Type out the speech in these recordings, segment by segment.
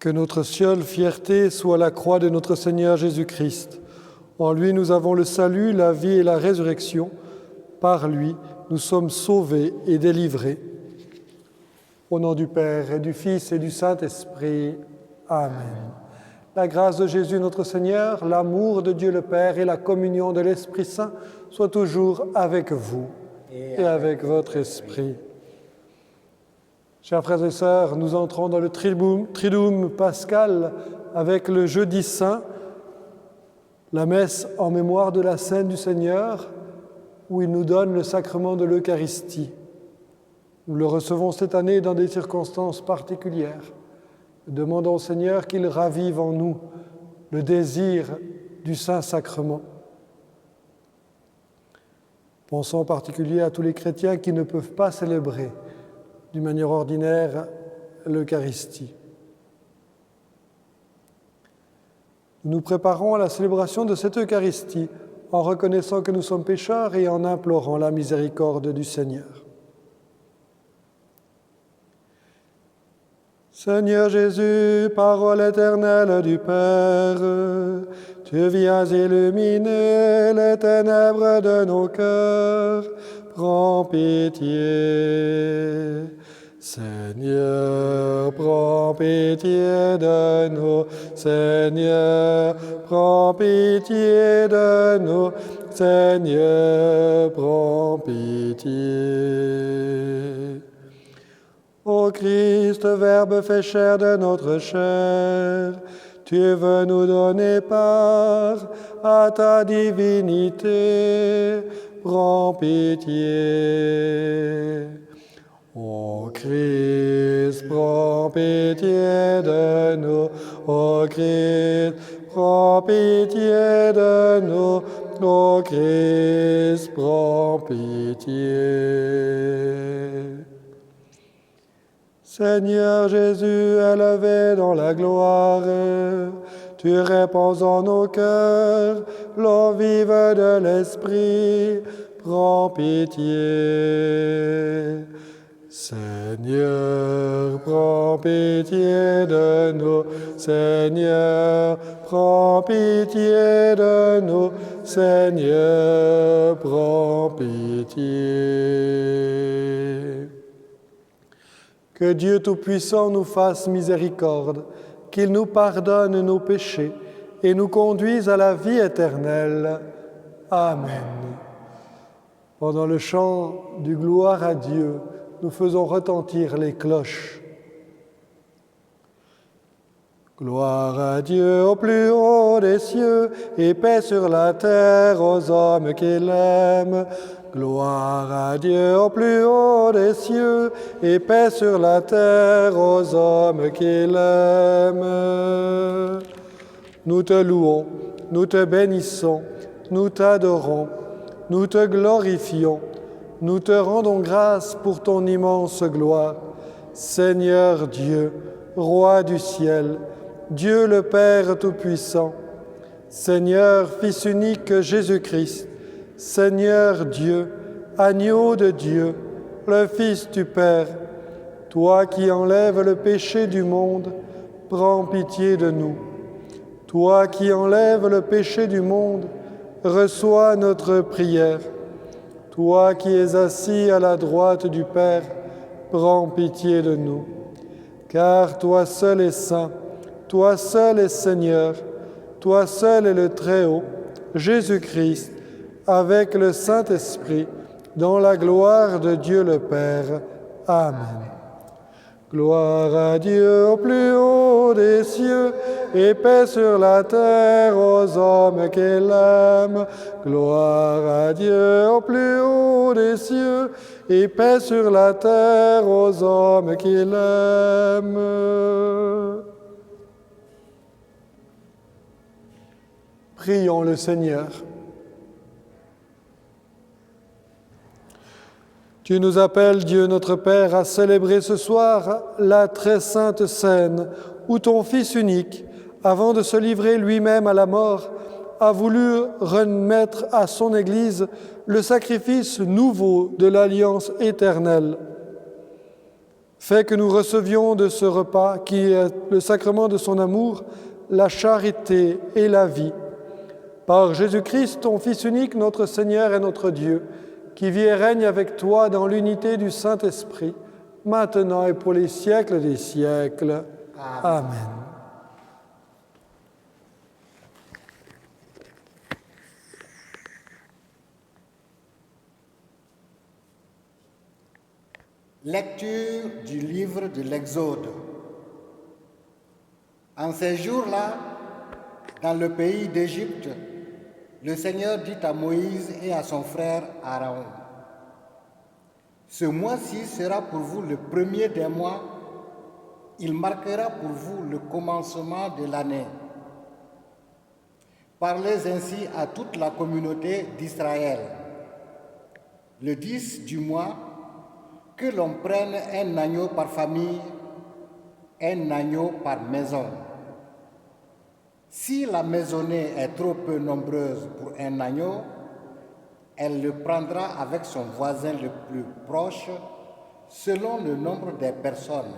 Que notre seule fierté soit la croix de notre Seigneur Jésus-Christ. En lui, nous avons le salut, la vie et la résurrection. Par lui, nous sommes sauvés et délivrés. Au nom du Père et du Fils et du Saint-Esprit. Amen. La grâce de Jésus notre Seigneur, l'amour de Dieu le Père et la communion de l'Esprit Saint soient toujours avec vous et avec votre esprit. Chers frères et sœurs, nous entrons dans le Triduum pascal avec le jeudi saint, la messe en mémoire de la Cène du Seigneur, où il nous donne le sacrement de l'Eucharistie. Nous le recevons cette année dans des circonstances particulières. Demandons au Seigneur qu'il ravive en nous le désir du Saint-Sacrement. Pensons en particulier à tous les chrétiens qui ne peuvent pas célébrer d'une manière ordinaire l'Eucharistie. Nous nous préparons à la célébration de cette Eucharistie en reconnaissant que nous sommes pécheurs et en implorant la miséricorde du Seigneur. Seigneur Jésus, parole éternelle du Père, tu viens illuminer les ténèbres de nos cœurs. Prends pitié. Seigneur, prends pitié de nous. Seigneur, prends pitié de nous. Seigneur, prends pitié. Ô Christ, Verbe fait chair de notre chair, tu veux nous donner part à ta divinité. Prends pitié. Ô Christ, prends pitié de nous. Ô Christ, prends pitié de nous. Ô Christ, prends pitié. Seigneur Jésus, élevé dans la gloire, tu répands en nos cœurs l'eau vive de l'Esprit. Prends pitié. Seigneur, prends pitié de nous. Seigneur, prends pitié de nous. Seigneur, prends pitié. Que Dieu Tout-Puissant nous fasse miséricorde, qu'il nous pardonne nos péchés et nous conduise à la vie éternelle. Amen. Pendant le chant du gloire à Dieu, nous faisons retentir les cloches. Gloire à Dieu au plus haut des cieux et paix sur la terre aux hommes qu'il aime. Gloire à Dieu au plus haut des cieux et paix sur la terre aux hommes qu'il aime. Nous te louons, nous te bénissons, nous t'adorons, nous te glorifions, nous te rendons grâce pour ton immense gloire. Seigneur Dieu, Roi du ciel, Dieu le Père Tout-Puissant, Seigneur Fils unique Jésus-Christ, Seigneur Dieu, agneau de Dieu, le Fils du Père, toi qui enlèves le péché du monde, prends pitié de nous. Toi qui enlèves le péché du monde, reçois notre prière. Toi qui es assis à la droite du Père, prends pitié de nous. Car toi seul es saint, toi seul es Seigneur, toi seul es le Très-Haut, Jésus-Christ, avec le Saint-Esprit, dans la gloire de Dieu le Père. Amen. Gloire à Dieu au plus haut des cieux et paix sur la terre aux hommes qu'il aime. Gloire à Dieu au plus haut des cieux et paix sur la terre aux hommes qu'il aime. Prions le Seigneur. Tu nous appelles, Dieu notre Père, à célébrer ce soir la très sainte scène où ton Fils unique, avant de se livrer lui-même à la mort, a voulu remettre à son Église le sacrifice nouveau de l'alliance éternelle. Fais que nous recevions de ce repas, qui est le sacrement de son amour, la charité et la vie. Par Jésus-Christ, ton Fils unique, notre Seigneur et notre Dieu, qui vit et règne avec toi dans l'unité du Saint-Esprit, maintenant et pour les siècles des siècles. Amen. Lecture du livre de l'Exode. En ces jours-là, dans le pays d'Égypte, le Seigneur dit à Moïse et à son frère Aaron, « Ce mois-ci sera pour vous le premier des mois, il marquera pour vous le commencement de l'année. Parlez ainsi à toute la communauté d'Israël. Le 10 du mois, que l'on prenne un agneau par famille, un agneau par maison. Si la maisonnée est trop peu nombreuse pour un agneau, elle le prendra avec son voisin le plus proche, selon le nombre des personnes.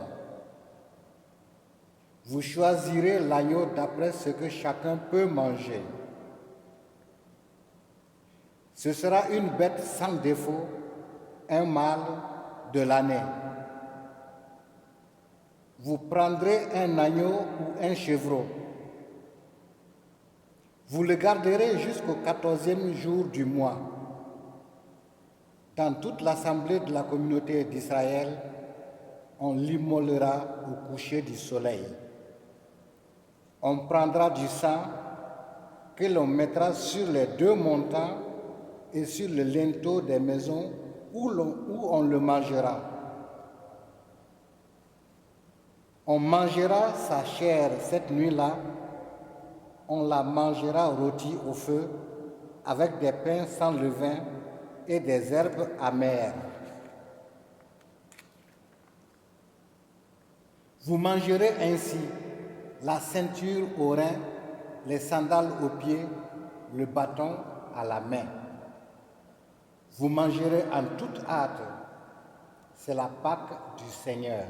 Vous choisirez l'agneau d'après ce que chacun peut manger. Ce sera une bête sans défaut, un mâle de l'année. Vous prendrez un agneau ou un chevreau. Vous le garderez jusqu'au 14e jour du mois. Dans toute l'assemblée de la communauté d'Israël, on l'immolera au coucher du soleil. On prendra du sang que l'on mettra sur les deux montants et sur le linteau des maisons où on le mangera. On mangera sa chair cette nuit-là, on la mangera rôtie au feu avec des pains sans levain et des herbes amères. Vous mangerez ainsi la ceinture au rein, les sandales aux pieds, le bâton à la main. Vous mangerez en toute hâte, c'est la Pâque du Seigneur.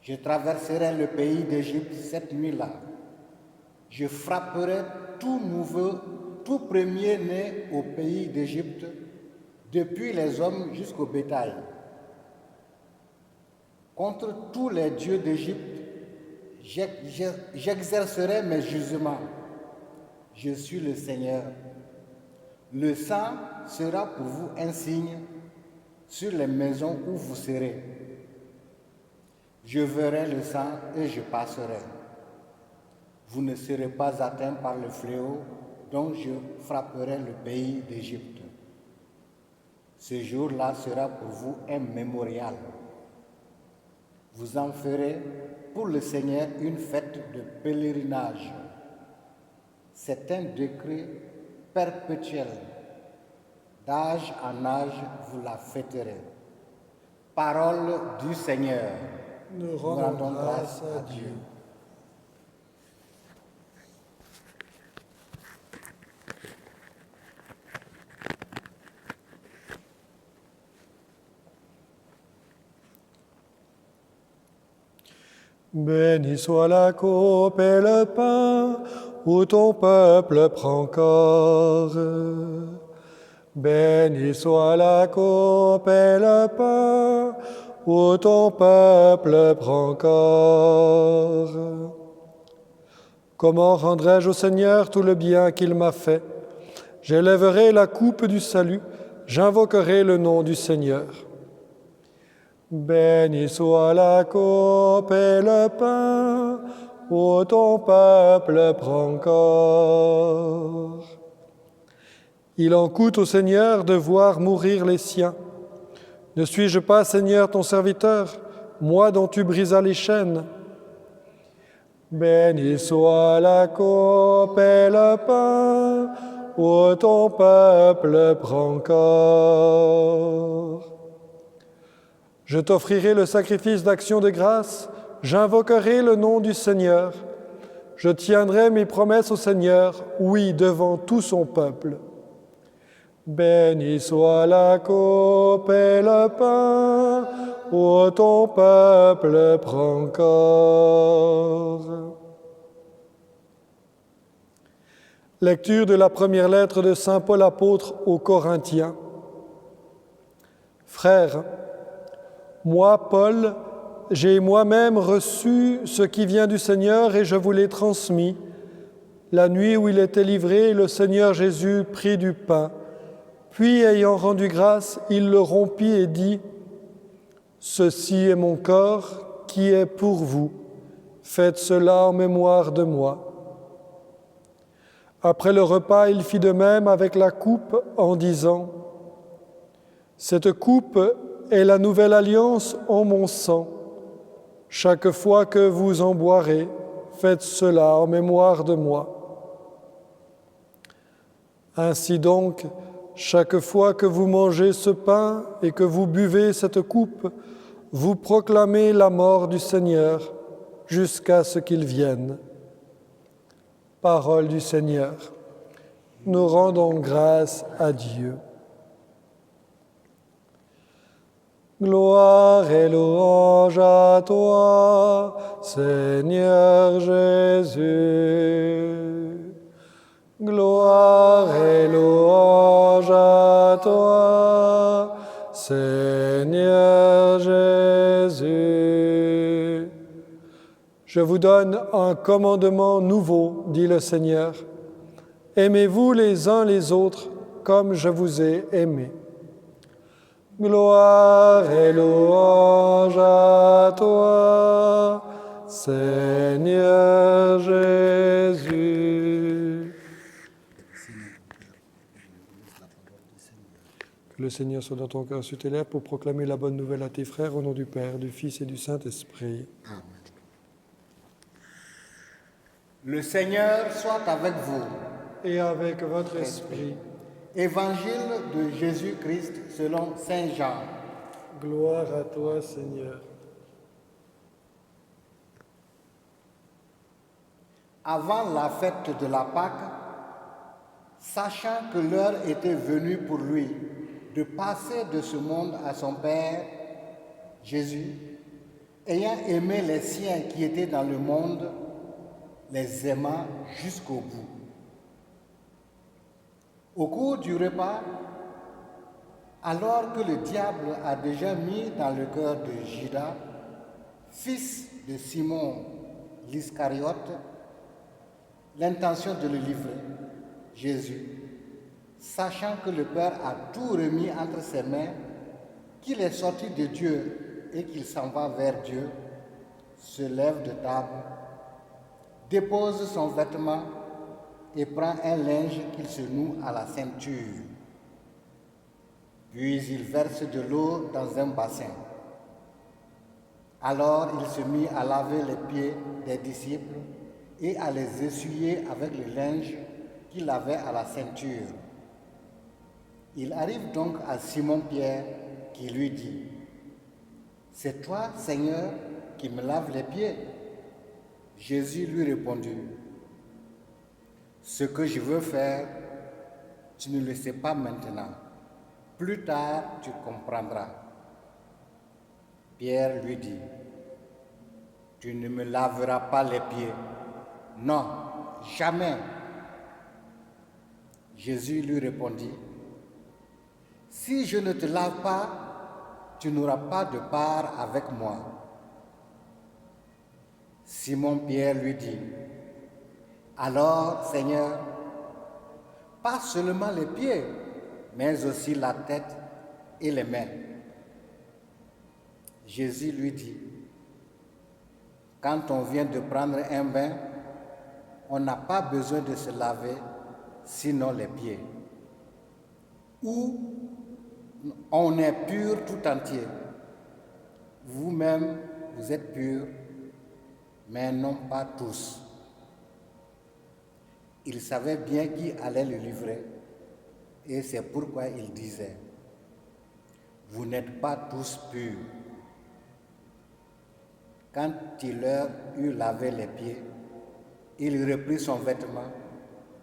Je traverserai le pays d'Égypte cette nuit-là. Je frapperai tout premier-né au pays d'Égypte, depuis les hommes jusqu'au bétail. Contre tous les dieux d'Égypte, j'exercerai mes jugements. Je suis le Seigneur. Le sang sera pour vous un signe sur les maisons où vous serez. Je verrai le sang et je passerai. Vous ne serez pas atteints par le fléau dont je frapperai le pays d'Égypte. Ce jour-là sera pour vous un mémorial. Vous en ferez pour le Seigneur une fête de pèlerinage. C'est un décret perpétuel. D'âge en âge, vous la fêterez. Parole du Seigneur. Nous rendons grâce à Dieu. Béni soit la coupe et le pain où ton peuple prend corps. Béni soit la coupe et le pain où ton peuple prend corps. Comment rendrai-je au Seigneur tout le bien qu'il m'a fait? J'élèverai la coupe du salut, j'invoquerai le nom du Seigneur. Béni soit la coupe et le pain où ton peuple prend corps. Il en coûte au Seigneur de voir mourir les siens. Ne suis-je pas, Seigneur, ton serviteur, moi dont tu brisas les chaînes? Béni soit la coupe et le pain où ton peuple prend corps. Je t'offrirai le sacrifice d'action de grâce, j'invoquerai le nom du Seigneur. Je tiendrai mes promesses au Seigneur, oui, devant tout son peuple. Béni soit la coupe et le pain ô ton peuple prend corps. Lecture de la première lettre de Saint Paul apôtre aux Corinthiens. Frères, moi, Paul, j'ai moi-même reçu ce qui vient du Seigneur et je vous l'ai transmis. La nuit où il était livré, le Seigneur Jésus prit du pain. Puis, ayant rendu grâce, il le rompit et dit : « Ceci est mon corps qui est pour vous. Faites cela en mémoire de moi. » Après le repas, il fit de même avec la coupe en disant : « Cette coupe est la nouvelle alliance en mon sang. Chaque fois que vous en boirez, faites cela en mémoire de moi. Ainsi donc, chaque fois que vous mangez ce pain et que vous buvez cette coupe, vous proclamez la mort du Seigneur jusqu'à ce qu'il vienne. » Parole du Seigneur. Nous rendons grâce à Dieu. Gloire et louange à toi, Seigneur Jésus. Gloire et louange à toi, Seigneur Jésus. Je vous donne un commandement nouveau, dit le Seigneur. Aimez-vous les uns les autres comme je vous ai aimés. Gloire et louange à toi, Seigneur Jésus. Que le Seigneur soit dans ton cœur, sur tes lèvres, pour proclamer la bonne nouvelle à tes frères, au nom du Père, du Fils et du Saint-Esprit. Amen. Le Seigneur soit avec vous. Et avec votre esprit. Évangile de Jésus-Christ selon Saint Jean. Gloire à toi, Seigneur. Avant la fête de la Pâque, sachant que l'heure était venue pour lui de passer de ce monde à son Père, Jésus, ayant aimé les siens qui étaient dans le monde, les aima jusqu'au bout. Au cours du repas, alors que le diable a déjà mis dans le cœur de Judas, fils de Simon l'Iscariote, l'intention de le livrer, Jésus, sachant que le Père a tout remis entre ses mains, qu'il est sorti de Dieu et qu'il s'en va vers Dieu, se lève de table, dépose son vêtement et prend un linge qu'il se noue à la ceinture. Puis il verse de l'eau dans un bassin. Alors il se mit à laver les pieds des disciples et à les essuyer avec le linge qu'il avait à la ceinture. Il arrive donc à Simon-Pierre qui lui dit : « C'est toi, Seigneur, qui me laves les pieds ?» Jésus lui répondit : « Ce que je veux faire, tu ne le sais pas maintenant. Plus tard, tu comprendras. » Pierre lui dit : « Tu ne me laveras pas les pieds. Non, jamais. » Jésus lui répondit : « Si je ne te lave pas, tu n'auras pas de part avec moi. » Simon-Pierre lui dit : « Alors, Seigneur, pas seulement les pieds, mais aussi la tête et les mains. » Jésus lui dit : « Quand on vient de prendre un bain, on n'a pas besoin de se laver, sinon les pieds. Ou on est pur tout entier. Vous-même, vous êtes purs, mais non pas tous. » Il savait bien qui allait le livrer, et c'est pourquoi il disait : « Vous n'êtes pas tous purs. » Quand il leur eut lavé les pieds, il reprit son vêtement,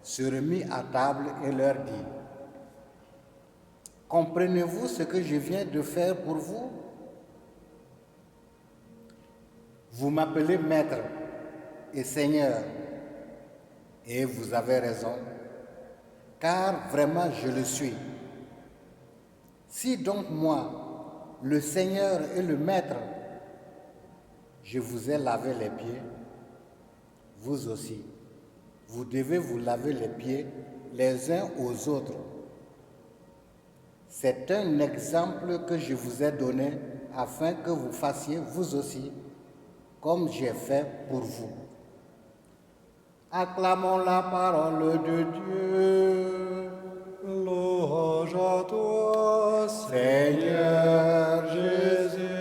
se remit à table et leur dit : « Comprenez-vous ce que je viens de faire pour vous ? Vous m'appelez Maître et Seigneur, et vous avez raison, car vraiment je le suis. Si donc moi, le Seigneur et le Maître, je vous ai lavé les pieds, vous aussi, vous devez vous laver les pieds les uns aux autres. C'est un exemple que je vous ai donné afin que vous fassiez vous aussi comme j'ai fait pour vous. Acclamons la parole de Dieu. Louange à toi, Seigneur Jésus.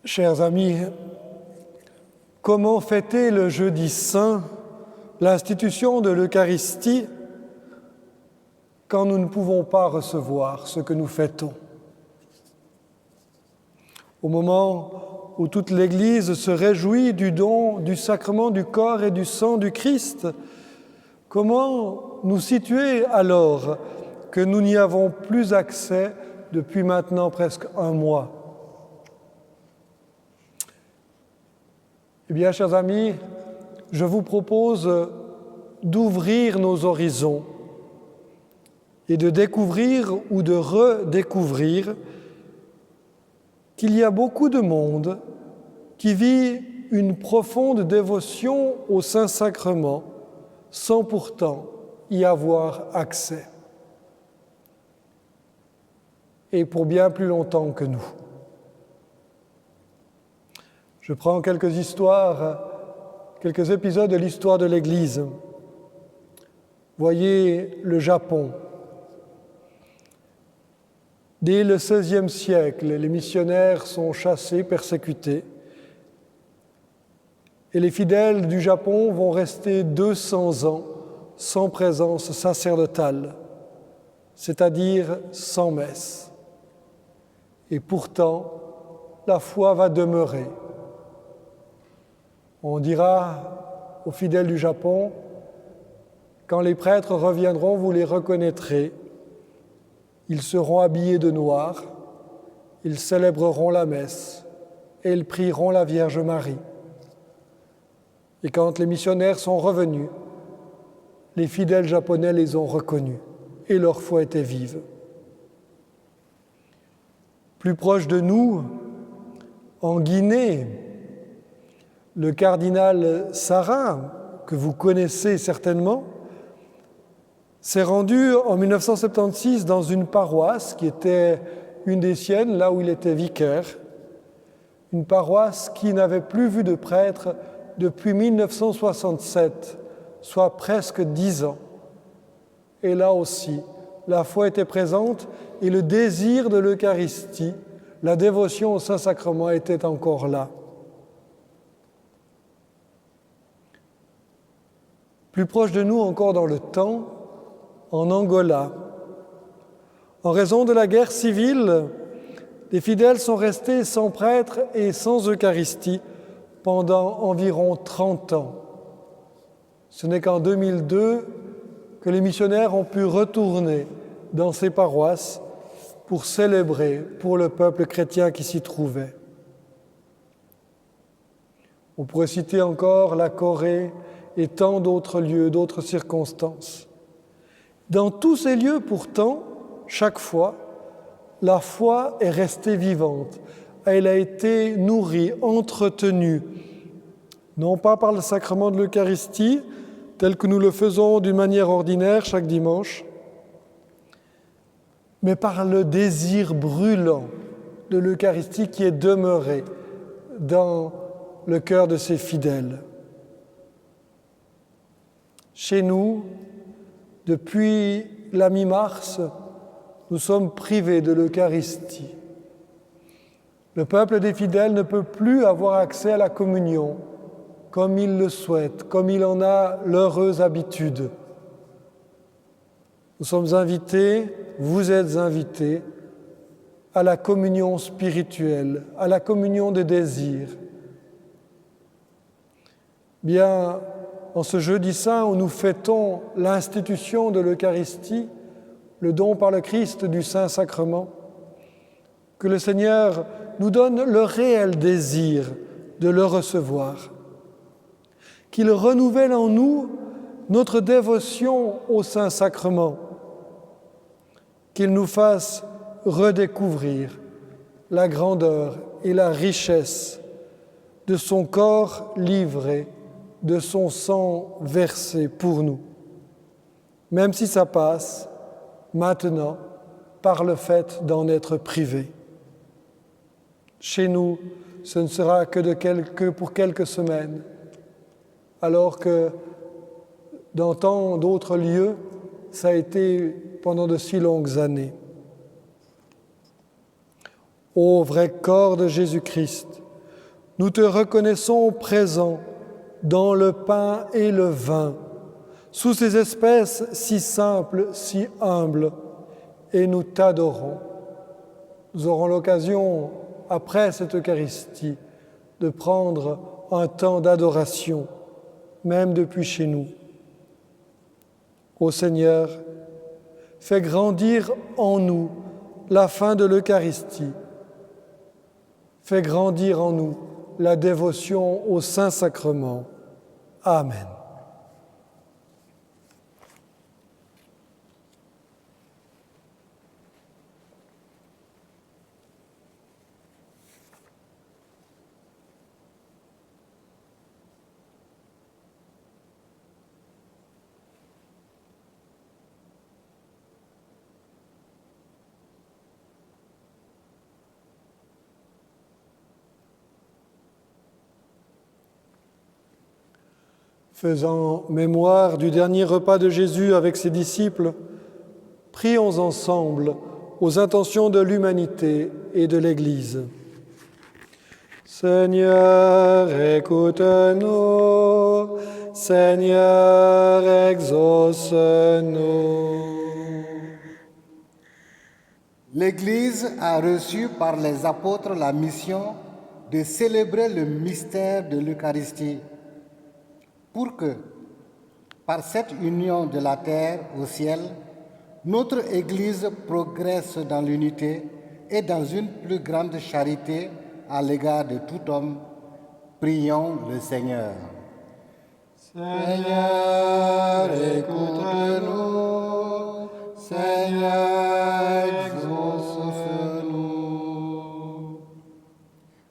Chers amis, comment fêter le jeudi saint, l'institution de l'Eucharistie, quand nous ne pouvons pas recevoir ce que nous fêtons? Au moment où toute l'Église se réjouit du don du sacrement du corps et du sang du Christ, comment nous situer alors que nous n'y avons plus accès depuis maintenant presque un mois? Eh bien, chers amis, je vous propose d'ouvrir nos horizons et de découvrir ou de redécouvrir qu'il y a beaucoup de monde qui vit une profonde dévotion au Saint-Sacrement sans pourtant y avoir accès. Et pour bien plus longtemps que nous. Je prends quelques épisodes de l'histoire de l'Église. Voyez le Japon. Dès le XVIe siècle, les missionnaires sont chassés, persécutés. Et les fidèles du Japon vont rester 200 ans sans présence sacerdotale, c'est-à-dire sans messe. Et pourtant, la foi va demeurer. On dira aux fidèles du Japon, quand les prêtres reviendront, vous les reconnaîtrez. Ils seront habillés de noir, ils célébreront la messe et ils prieront la Vierge Marie. Et quand les missionnaires sont revenus, les fidèles japonais les ont reconnus et leur foi était vive. Plus proche de nous, en Guinée, le cardinal Sarah, que vous connaissez certainement, s'est rendu en 1976 dans une paroisse qui était une des siennes, là où il était vicaire, une paroisse qui n'avait plus vu de prêtre depuis 1967, soit presque 10 ans. Et là aussi, la foi était présente et le désir de l'Eucharistie, la dévotion au Saint-Sacrement était encore là. Plus proche de nous encore dans le temps, en Angola, en raison de la guerre civile, les fidèles sont restés sans prêtre et sans Eucharistie pendant environ 30 ans. Ce n'est qu'en 2002 que les missionnaires ont pu retourner dans ces paroisses pour célébrer pour le peuple chrétien qui s'y trouvait. On pourrait citer encore la Corée et tant d'autres lieux, d'autres circonstances. Dans tous ces lieux, pourtant, chaque fois, la foi est restée vivante. Elle a été nourrie, entretenue, non pas par le sacrement de l'Eucharistie, tel que nous le faisons d'une manière ordinaire chaque dimanche, mais par le désir brûlant de l'Eucharistie qui est demeuré dans le cœur de ses fidèles. Chez nous, depuis la mi-mars, nous sommes privés de l'Eucharistie. Le peuple des fidèles ne peut plus avoir accès à la communion comme il le souhaite, comme il en a l'heureuse habitude. Nous sommes invités, vous êtes invités, à la communion spirituelle, à la communion des désirs. Bien, en ce jeudi saint où nous fêtons l'institution de l'Eucharistie, le don par le Christ du Saint-Sacrement, que le Seigneur nous donne le réel désir de le recevoir, qu'il renouvelle en nous notre dévotion au Saint-Sacrement, qu'il nous fasse redécouvrir la grandeur et la richesse de son corps livré, de son sang versé pour nous, même si ça passe maintenant par le fait d'en être privé. Chez nous, ce ne sera que pour quelques semaines, alors que dans tant d'autres lieux, ça a été pendant de si longues années. Ô vrai corps de Jésus-Christ, nous te reconnaissons présent dans le pain et le vin, sous ces espèces si simples, si humbles, et nous t'adorons. Nous aurons l'occasion, après cette Eucharistie, de prendre un temps d'adoration, même depuis chez nous. Ô Seigneur, fais grandir en nous la fin de l'Eucharistie. Fais grandir en nous la dévotion au Saint-Sacrement. Amen. Faisant mémoire du dernier repas de Jésus avec ses disciples, prions ensemble aux intentions de l'humanité et de l'Église. Seigneur, écoute-nous. Seigneur, exauce-nous. L'Église a reçu par les apôtres la mission de célébrer le mystère de l'Eucharistie pour que, par cette union de la terre au ciel, notre Église progresse dans l'unité et dans une plus grande charité à l'égard de tout homme. Prions le Seigneur. Seigneur, écoute-nous. Seigneur, exauce-nous.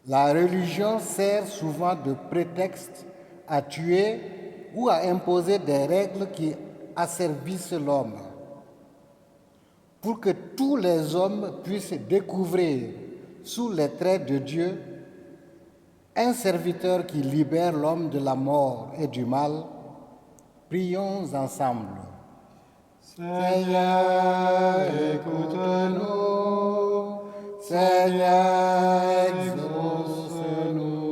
La religion sert souvent de prétexte à tuer ou à imposer des règles qui asservissent l'homme. Pour que tous les hommes puissent découvrir sous les traits de Dieu un serviteur qui libère l'homme de la mort et du mal, prions ensemble. Seigneur, écoute-nous. Seigneur, exauce-nous.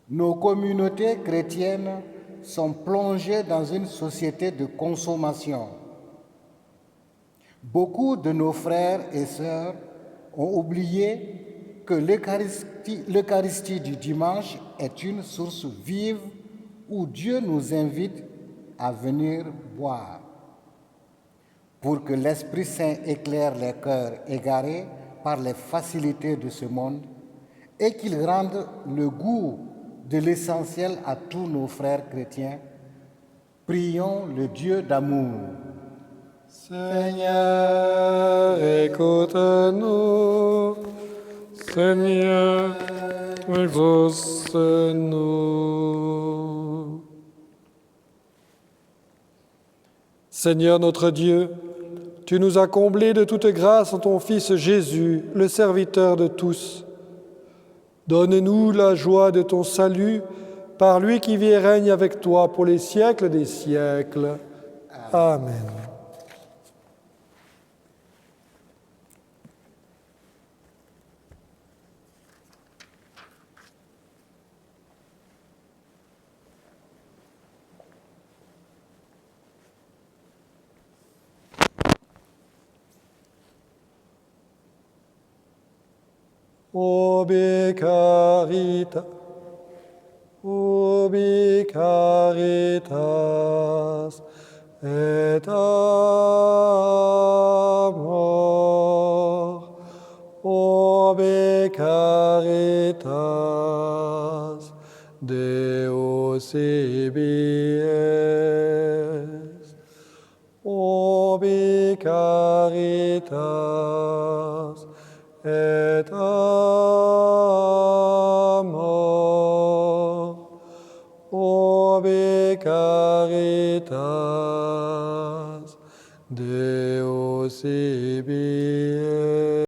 Nos communautés chrétiennes sont plongées dans une société de consommation. Beaucoup de nos frères et sœurs ont oublié que l'Eucharistie du dimanche est une source vive où Dieu nous invite à venir boire. Pour que l'Esprit Saint éclaire les cœurs égarés par les facilités de ce monde et qu'il rende le goût de l'essentiel à tous nos frères chrétiens, prions le Dieu d'amour. Seigneur, écoute-nous. Seigneur, exauce-nous. Seigneur notre Dieu, tu nous as comblés de toute grâce en ton Fils Jésus, le serviteur de tous. Donne-nous la joie de ton salut par lui qui vit et règne avec toi pour les siècles des siècles. Amen. Ubi caritas et